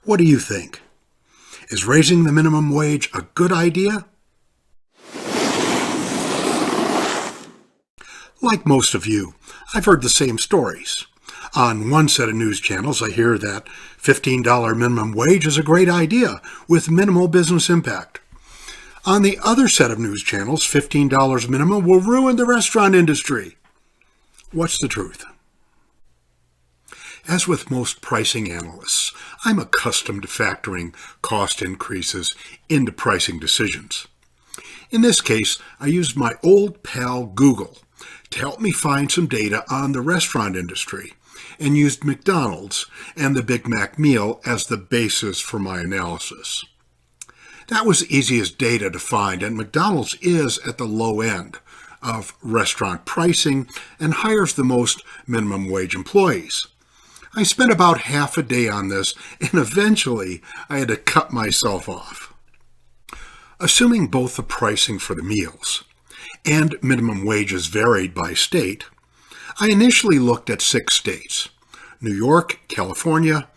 What do you think? Is raising the minimum wage a good idea? Like most of you, I've heard the same stories. On one set of news channels, I hear that $15 minimum wage is a great idea with minimal business impact. On the other set of news channels, $15 minimum will ruin the restaurant industry. What's the truth? As with most pricing analysts, I'm accustomed to factoring cost increases into pricing decisions. In this case, I used my old pal Google to help me find some data on the restaurant industry and used McDonald's and the Big Mac meal as the basis for my analysis. That was the easiest data to find, and McDonald's is at the low end of restaurant pricing and hires the most minimum wage employees. I spent about half a day on this, and eventually I had to cut myself off. Assuming both the pricing for the meals and minimum wages varied by state, I initially looked at 6 states: New York, California,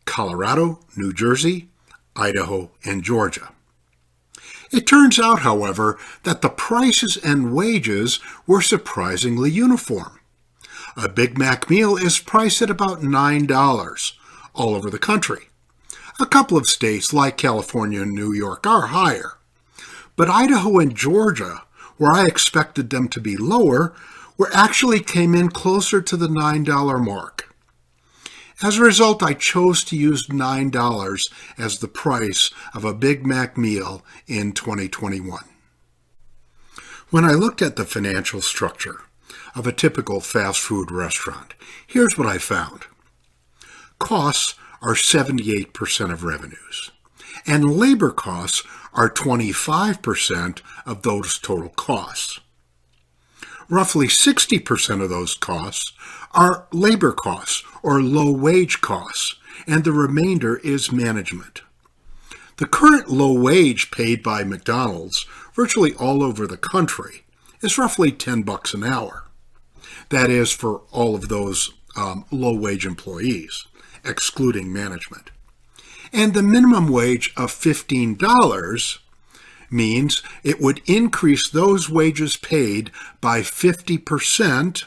Colorado, New Jersey, Idaho, and Georgia. It turns out, however, that the prices and wages were surprisingly uniform. A Big Mac meal is priced at about $9 all over the country. A couple of states like California and New York are higher, but Idaho and Georgia, where I expected them to be lower, actually came in closer to the $9 mark. As a result, I chose to use $9 as the price of a Big Mac meal in 2021. When I looked at the financial structure of a typical fast food restaurant, here's what I found. Costs are 78% of revenues, and labor costs are 25% of those total costs. Roughly 60% of those costs are labor costs or low-wage costs, and the remainder is management. The current low wage paid by McDonald's virtually all over the country is roughly $10 an hour. That is for all of those low-wage employees, excluding management. And the minimum wage of $15 means it would increase those wages paid by 50%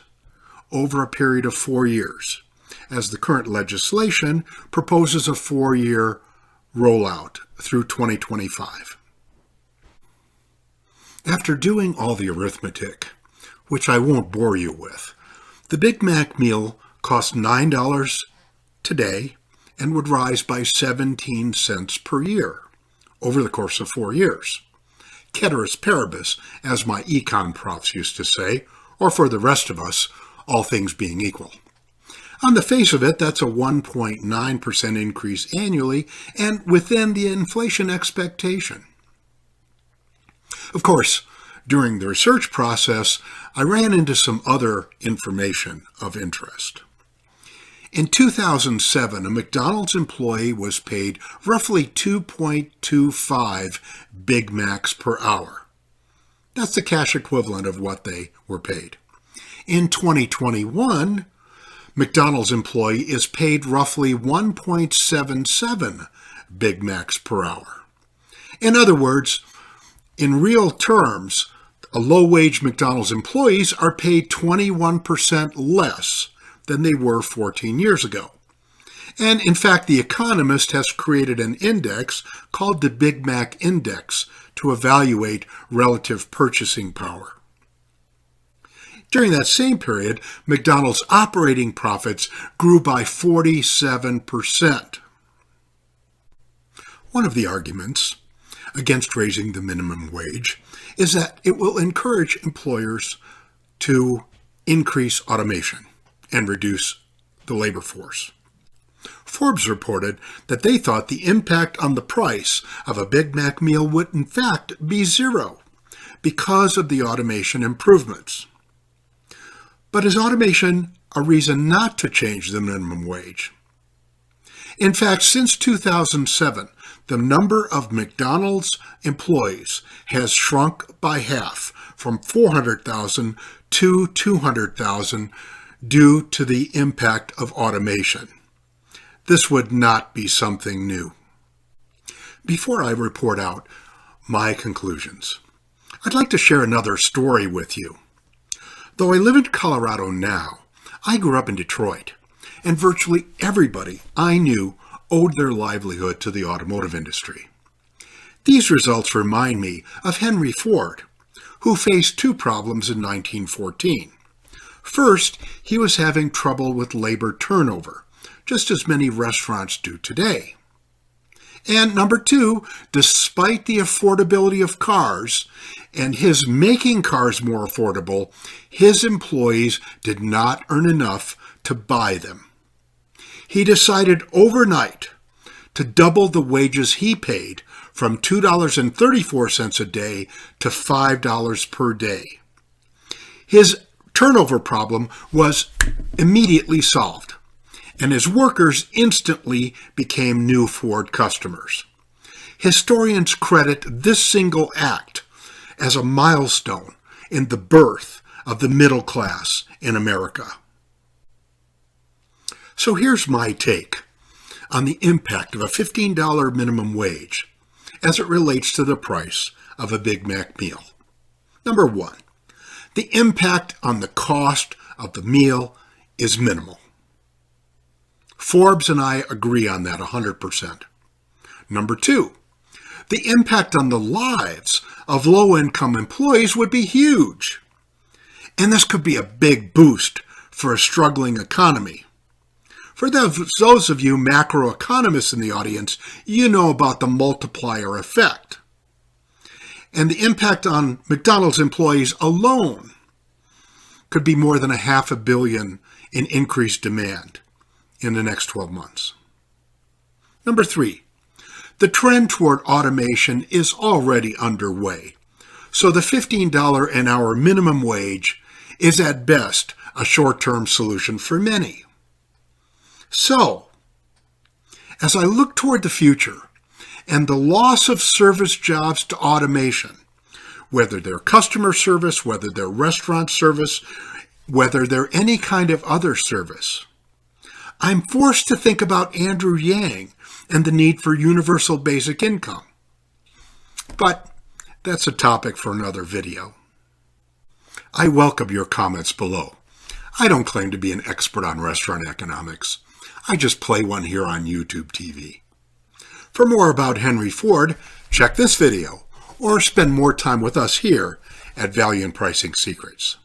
over a period of 4 years, as the current legislation proposes a 4-year rollout through 2025. After doing all the arithmetic, which I won't bore you with, the Big Mac meal costs $9 today and would rise by 17 cents per year over the course of 4 years. Ceteris paribus, as my econ profs used to say, or for the rest of us, all things being equal. On the face of it, that's a 1.9% increase annually and within the inflation expectation. Of course, during the research process, I ran into some other information of interest. In 2007, a McDonald's employee was paid roughly 2.25 Big Macs per hour. That's the cash equivalent of what they were paid. In 2021, McDonald's employee is paid roughly 1.77 Big Macs per hour. In other words, in real terms, low-wage McDonald's employees are paid 21% less than they were 14 years ago. And in fact, The Economist has created an index called the Big Mac Index to evaluate relative purchasing power. During that same period, McDonald's operating profits grew by 47%. One of the arguments against raising the minimum wage is that it will encourage employers to increase automation and reduce the labor force. Forbes reported that they thought the impact on the price of a Big Mac meal would in fact be zero because of the automation improvements. But is automation a reason not to change the minimum wage? In fact, since 2007, the number of McDonald's employees has shrunk by half, from 400,000 to 200,000, due to the impact of automation. This would not be something new. Before I report out my conclusions, I'd like to share another story with you. Though I live in Colorado now, I grew up in Detroit, and virtually everybody I knew owed their livelihood to the automotive industry. These results remind me of Henry Ford, who faced two problems in 1914. First, he was having trouble with labor turnover, just as many restaurants do today. And number two, despite the affordability of cars and his making cars more affordable, his employees did not earn enough to buy them. He decided overnight to double the wages he paid from $2.34 a day to $5 per day. His turnover problem was immediately solved, and his workers instantly became new Ford customers. Historians credit this single act as a milestone in the birth of the middle class in America. So here's my take on the impact of a $15 minimum wage as it relates to the price of a Big Mac meal. Number one, the impact on the cost of the meal is minimal. Forbes and I agree on that 100%. Number two, the impact on the lives of low-income employees would be huge. And this could be a big boost for a struggling economy. For those of you macroeconomists in the audience, you know about the multiplier effect. And the impact on McDonald's employees alone could be more than $500 million in increased demand in the next 12 months. Number three, the trend toward automation is already underway. So the $15 an hour minimum wage is at best a short-term solution for many. So, as I look toward the future and the loss of service jobs to automation, whether they're customer service, whether they're restaurant service, whether they're any kind of other service, I'm forced to think about Andrew Yang and the need for universal basic income. But that's a topic for another video. I welcome your comments below. I don't claim to be an expert on restaurant economics. I just play one here on YouTube TV. For more about Henry Ford, check this video or spend more time with us here at Value and Pricing Secrets.